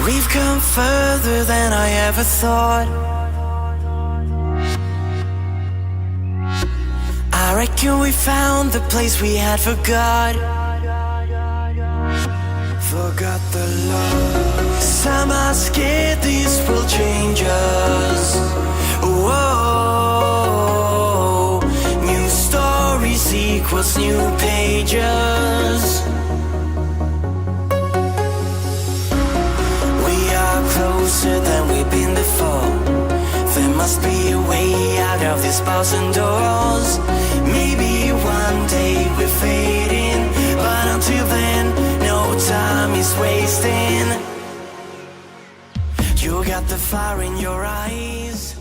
We've come further than I ever thought. I reckon we found the place we had forgot. Forgot the love. Some are scared this will change us. Whoa. New stories equals new pages. We are closer than we've been before. There must be a way out of these bars and doors. Maybe one day we're fading, but until then, no time is wasting. You got the fire in your eyes.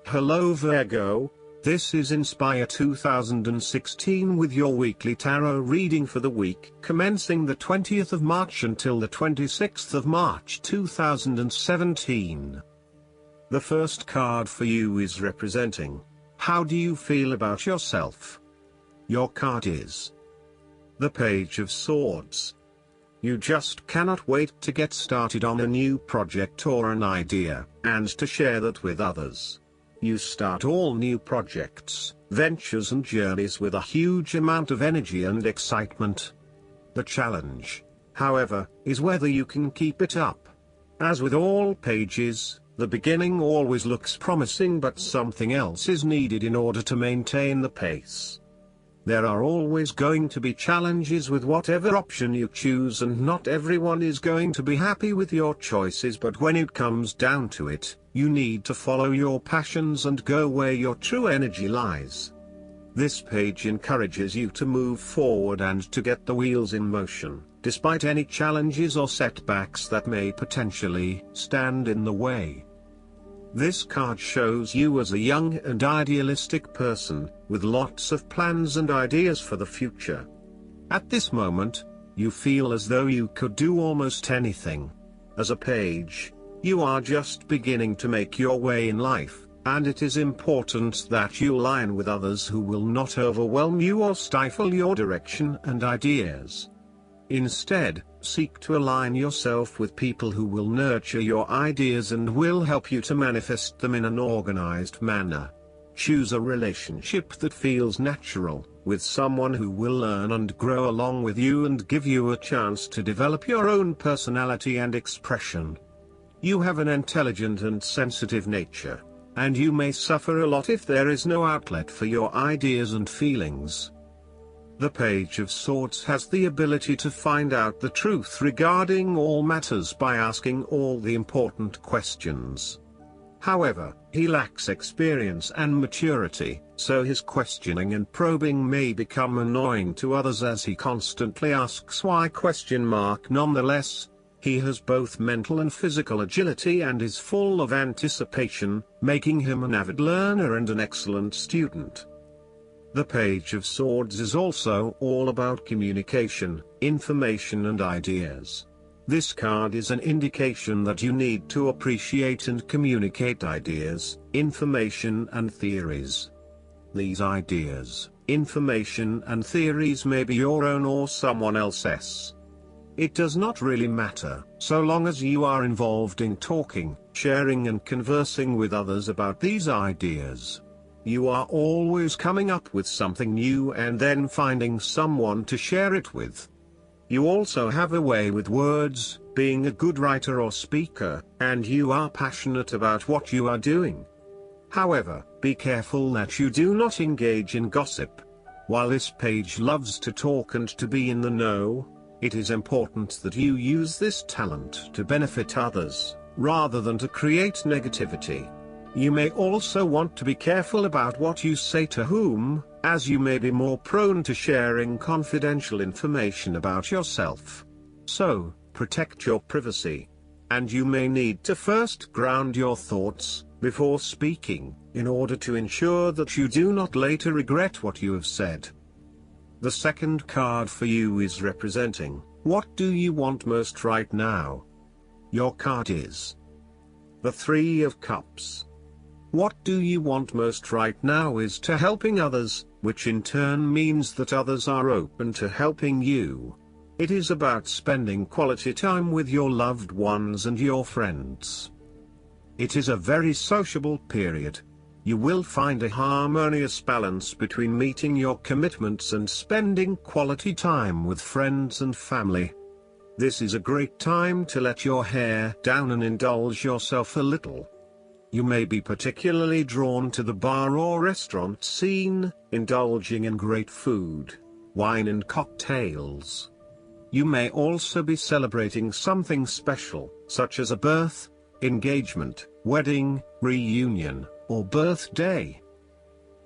Hello Virgo, this is Inspire 2016 with your weekly tarot reading for the week commencing the 20th of March until the 26th of March 2017. The first card for you is representing, how do you feel about yourself? Your card is the Page of Swords. You just cannot wait to get started on a new project or an idea, and to share that with others. You start all new projects, ventures and journeys with a huge amount of energy and excitement. The challenge, however, is whether you can keep it up. As with all pages, the beginning always looks promising, but something else is needed in order to maintain the pace. There are always going to be challenges with whatever option you choose, and not everyone is going to be happy with your choices, but when it comes down to it, you need to follow your passions and go where your true energy lies. This page encourages you to move forward and to get the wheels in motion, despite any challenges or setbacks that may potentially stand in the way. This card shows you as a young and idealistic person, with lots of plans and ideas for the future. At this moment, you feel as though you could do almost anything. As a page, you are just beginning to make your way in life, and it is important that you align with others who will not overwhelm you or stifle your direction and ideas. Instead, seek to align yourself with people who will nurture your ideas and will help you to manifest them in an organized manner. Choose a relationship that feels natural, with someone who will learn and grow along with you and give you a chance to develop your own personality and expression. You have an intelligent and sensitive nature, and you may suffer a lot if there is no outlet for your ideas and feelings. The Page of Swords has the ability to find out the truth regarding all matters by asking all the important questions. However, he lacks experience and maturity, so his questioning and probing may become annoying to others as he constantly asks why. Nonetheless, he has both mental and physical agility and is full of anticipation, making him an avid learner and an excellent student. The Page of Swords is also all about communication, information and ideas. This card is an indication that you need to appreciate and communicate ideas, information and theories. These ideas, information and theories may be your own or someone else's. It does not really matter, so long as you are involved in talking, sharing and conversing with others about these ideas. You are always coming up with something new and then finding someone to share it with. You also have a way with words, being a good writer or speaker, and you are passionate about what you are doing. However, be careful that you do not engage in gossip. While this page loves to talk and to be in the know, it is important that you use this talent to benefit others, rather than to create negativity. You may also want to be careful about what you say to whom, as you may be more prone to sharing confidential information about yourself. So, protect your privacy. And you may need to first ground your thoughts, before speaking, in order to ensure that you do not later regret what you have said. The second card for you is representing, what do you want most right now? Your card is the Three of Cups. What do you want most right now is to helping others, which in turn means that others are open to helping you. It is about spending quality time with your loved ones and your friends. It is a very sociable period. You will find a harmonious balance between meeting your commitments and spending quality time with friends and family. This is a great time to let your hair down and indulge yourself a little. You may be particularly drawn to the bar or restaurant scene, indulging in great food, wine and cocktails. You may also be celebrating something special, such as a birth, engagement, wedding, reunion, or birthday.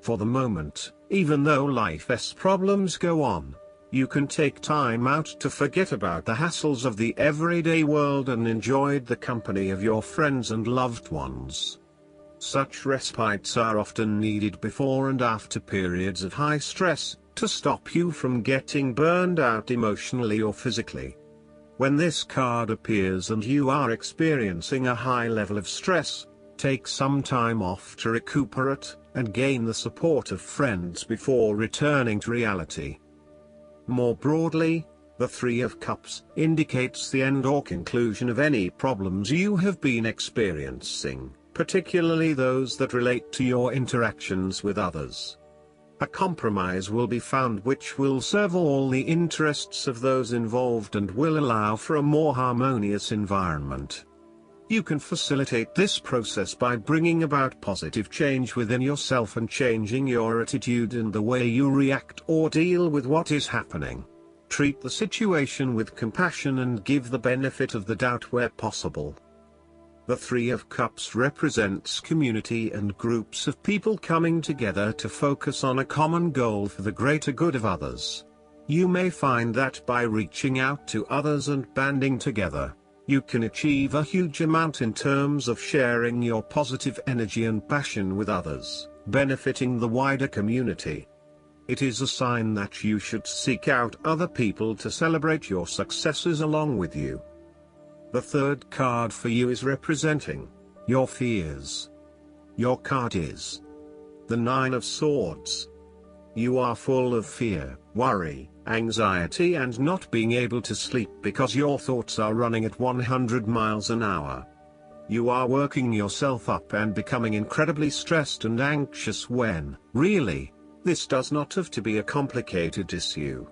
For the moment, even though life's problems go on, you can take time out to forget about the hassles of the everyday world and enjoy the company of your friends and loved ones. Such respites are often needed before and after periods of high stress, to stop you from getting burned out emotionally or physically. When this card appears and you are experiencing a high level of stress, take some time off to recuperate, and gain the support of friends before returning to reality. More broadly, the Three of Cups indicates the end or conclusion of any problems you have been experiencing, particularly those that relate to your interactions with others. A compromise will be found which will serve all the interests of those involved and will allow for a more harmonious environment. You can facilitate this process by bringing about positive change within yourself and changing your attitude and the way you react or deal with what is happening. Treat the situation with compassion and give the benefit of the doubt where possible. The Three of Cups represents community and groups of people coming together to focus on a common goal for the greater good of others. You may find that by reaching out to others and banding together, you can achieve a huge amount in terms of sharing your positive energy and passion with others, benefiting the wider community. It is a sign that you should seek out other people to celebrate your successes along with you. The third card for you is representing your fears. Your card is the Nine of Swords. You are full of fear, worry, anxiety and not being able to sleep because your thoughts are running at 100 miles an hour. You are working yourself up and becoming incredibly stressed and anxious when, really, this does not have to be a complicated issue.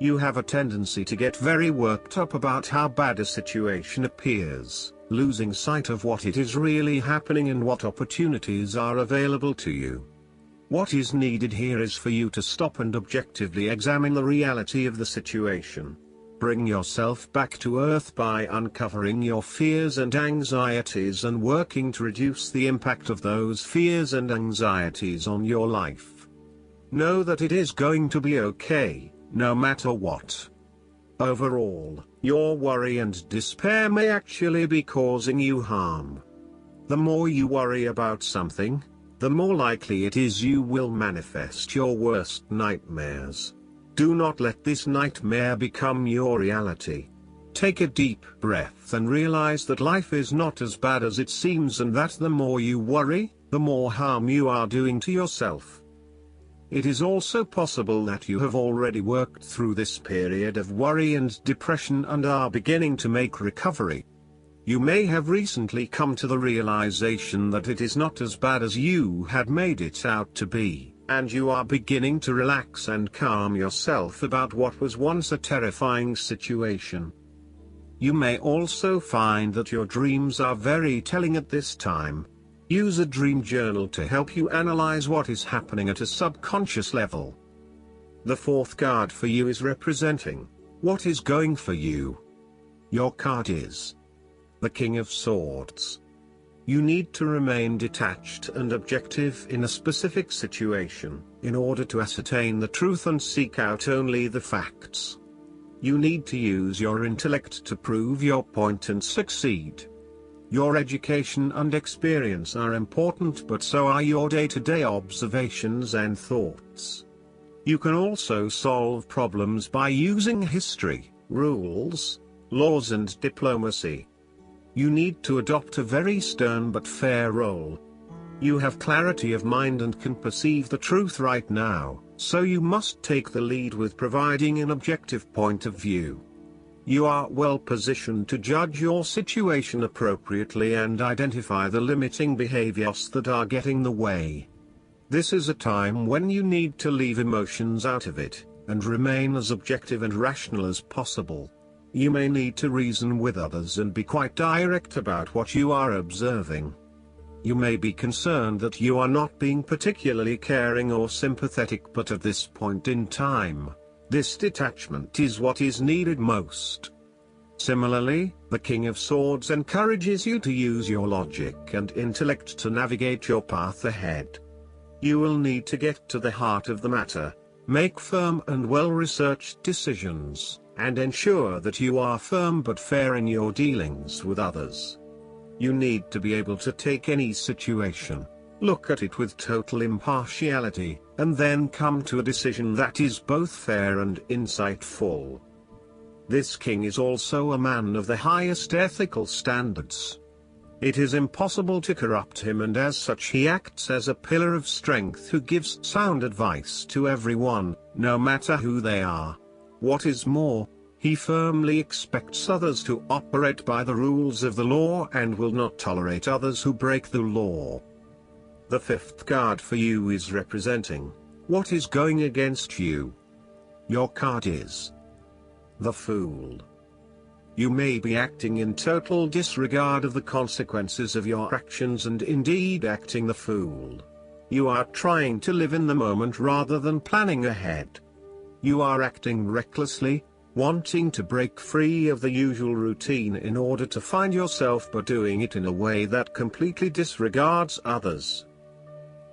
You have a tendency to get very worked up about how bad a situation appears, losing sight of what it is really happening and what opportunities are available to you. What is needed here is for you to stop and objectively examine the reality of the situation. Bring yourself back to earth by uncovering your fears and anxieties and working to reduce the impact of those fears and anxieties on your life. Know that it is going to be okay, no matter what. Overall, your worry and despair may actually be causing you harm. The more you worry about something, the more likely it is you will manifest your worst nightmares. Do not let this nightmare become your reality. Take a deep breath and realize that life is not as bad as it seems and that the more you worry, the more harm you are doing to yourself. It is also possible that you have already worked through this period of worry and depression and are beginning to make recovery. You may have recently come to the realization that it is not as bad as you had made it out to be, and you are beginning to relax and calm yourself about what was once a terrifying situation. You may also find that your dreams are very telling at this time. Use a dream journal to help you analyze what is happening at a subconscious level. The fourth card for you is representing what is going for you. Your card is the King of Swords. You need to remain detached and objective in a specific situation, in order to ascertain the truth and seek out only the facts. You need to use your intellect to prove your point and succeed. Your education and experience are important, but so are your day-to-day observations and thoughts. You can also solve problems by using history, rules, laws and diplomacy. You need to adopt a very stern but fair role. You have clarity of mind and can perceive the truth right now, so you must take the lead with providing an objective point of view. You are well positioned to judge your situation appropriately and identify the limiting behaviors that are getting in the way. This is a time when you need to leave emotions out of it, and remain as objective and rational as possible. You may need to reason with others and be quite direct about what you are observing. You may be concerned that you are not being particularly caring or sympathetic, but at this point in time, this detachment is what is needed most. Similarly, the King of Swords encourages you to use your logic and intellect to navigate your path ahead. You will need to get to the heart of the matter, make firm and well-researched decisions, and ensure that you are firm but fair in your dealings with others. You need to be able to take any situation, look at it with total impartiality, and then come to a decision that is both fair and insightful. This king is also a man of the highest ethical standards. It is impossible to corrupt him, and as such he acts as a pillar of strength who gives sound advice to everyone, no matter who they are. What is more, he firmly expects others to operate by the rules of the law and will not tolerate others who break the law. The fifth card for you is representing what is going against you. Your card is the Fool. You may be acting in total disregard of the consequences of your actions and indeed acting the fool. You are trying to live in the moment rather than planning ahead. You are acting recklessly, wanting to break free of the usual routine in order to find yourself, but doing it in a way that completely disregards others.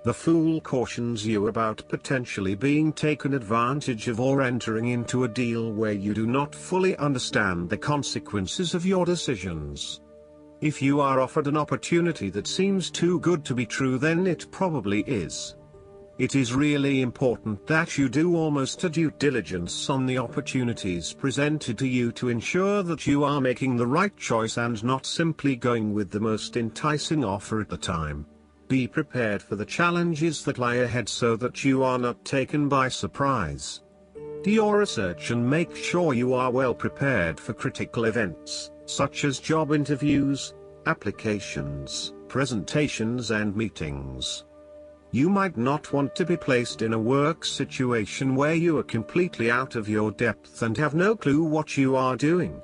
The Fool cautions you about potentially being taken advantage of or entering into a deal where you do not fully understand the consequences of your decisions. If you are offered an opportunity that seems too good to be true, then it probably is. It is really important that you do almost a due diligence on the opportunities presented to you to ensure that you are making the right choice and not simply going with the most enticing offer at the time. Be prepared for the challenges that lie ahead so that you are not taken by surprise. Do your research and make sure you are well prepared for critical events, such as job interviews, applications, presentations and meetings. You might not want to be placed in a work situation where you are completely out of your depth and have no clue what you are doing.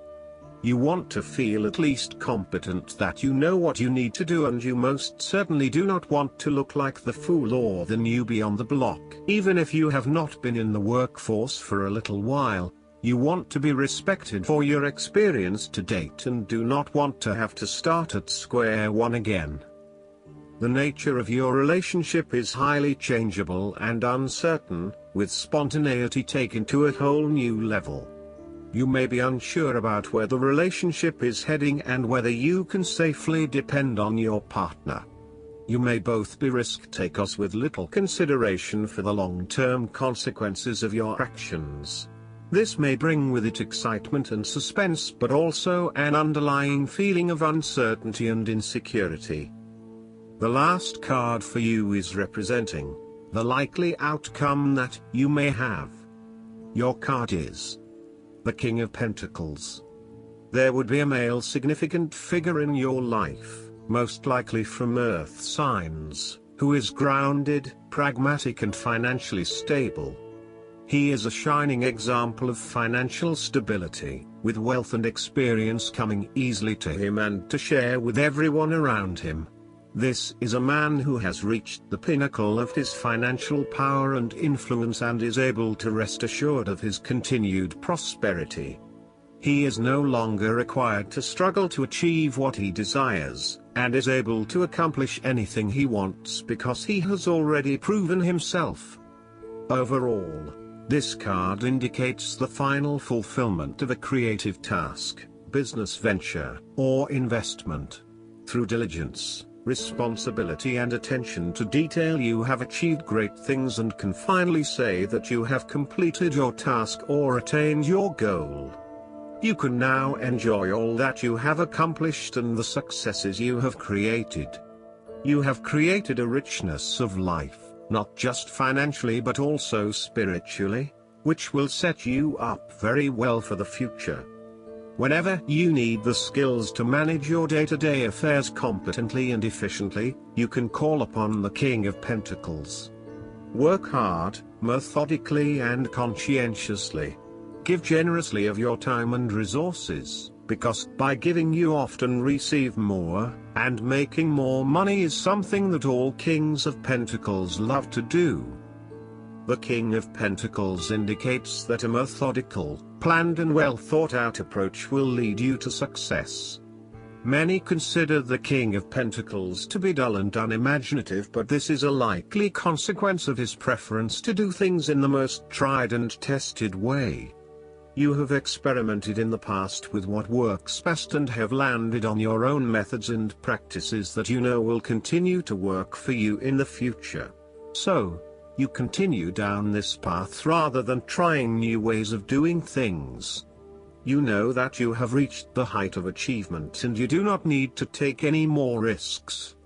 You want to feel at least competent, that you know what you need to do, and you most certainly do not want to look like the fool or the newbie on the block. Even if you have not been in the workforce for a little while, you want to be respected for your experience to date and do not want to have to start at square one again. The nature of your relationship is highly changeable and uncertain, with spontaneity taken to a whole new level. You may be unsure about where the relationship is heading and whether you can safely depend on your partner. You may both be risk takers with little consideration for the long-term consequences of your actions. This may bring with it excitement and suspense, but also an underlying feeling of uncertainty and insecurity. The last card for you is representing the likely outcome that you may have. Your card is the King of Pentacles. There would be a male significant figure in your life, most likely from Earth signs, who is grounded, pragmatic and financially stable. He is a shining example of financial stability, with wealth and experience coming easily to him and to share with everyone around him. This is a man who has reached the pinnacle of his financial power and influence and is able to rest assured of his continued prosperity. He is no longer required to struggle to achieve what he desires, and is able to accomplish anything he wants because he has already proven himself. Overall, this card indicates the final fulfillment of a creative task, business venture, or investment. Through diligence, responsibility and attention to detail, you have achieved great things and can finally say that you have completed your task or attained your goal. You can now enjoy all that you have accomplished and the successes you have created. You have created a richness of life, not just financially but also spiritually, which will set you up very well for the future. Whenever you need the skills to manage your day-to-day affairs competently and efficiently, you can call upon the King of Pentacles. Work hard, methodically and conscientiously. Give generously of your time and resources, because by giving you often receive more, and making more money is something that all Kings of Pentacles love to do. The King of Pentacles indicates that a methodical, planned and well thought out approach will lead you to success. Many consider the King of Pentacles to be dull and unimaginative, but this is a likely consequence of his preference to do things in the most tried and tested way. You have experimented in the past with what works best and have landed on your own methods and practices that you know will continue to work for you in the future. So, you continue down this path rather than trying new ways of doing things. You know that you have reached the height of achievement and you do not need to take any more risks.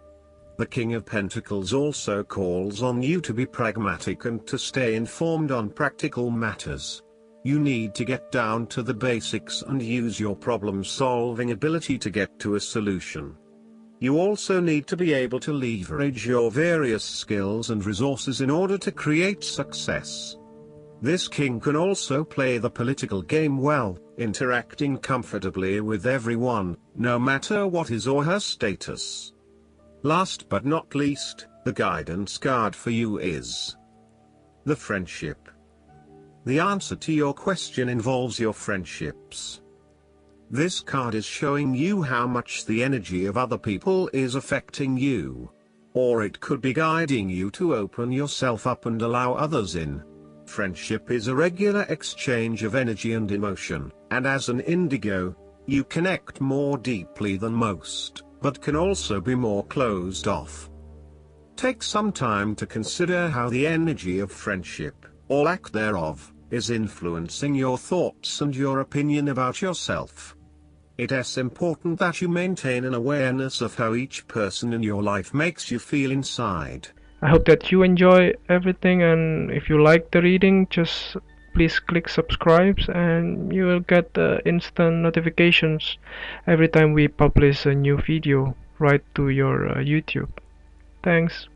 The King of Pentacles also calls on you to be pragmatic and to stay informed on practical matters. You need to get down to the basics and use your problem-solving ability to get to a solution. You also need to be able to leverage your various skills and resources in order to create success. This king can also play the political game well, interacting comfortably with everyone, no matter what his or her status. Last but not least, the guidance card for you is the friendship. The answer to your question involves your friendships. This card is showing you how much the energy of other people is affecting you. Or it could be guiding you to open yourself up and allow others in. Friendship is a regular exchange of energy and emotion, and as an indigo, you connect more deeply than most, but can also be more closed off. Take some time to consider how the energy of friendship, or lack thereof, is influencing your thoughts and your opinion about yourself. It is important that you maintain an awareness of how each person in your life makes you feel inside. I hope that you enjoy everything, and if you like the reading, just please click subscribe and you will get instant notifications every time we publish a new video right to your YouTube. Thanks.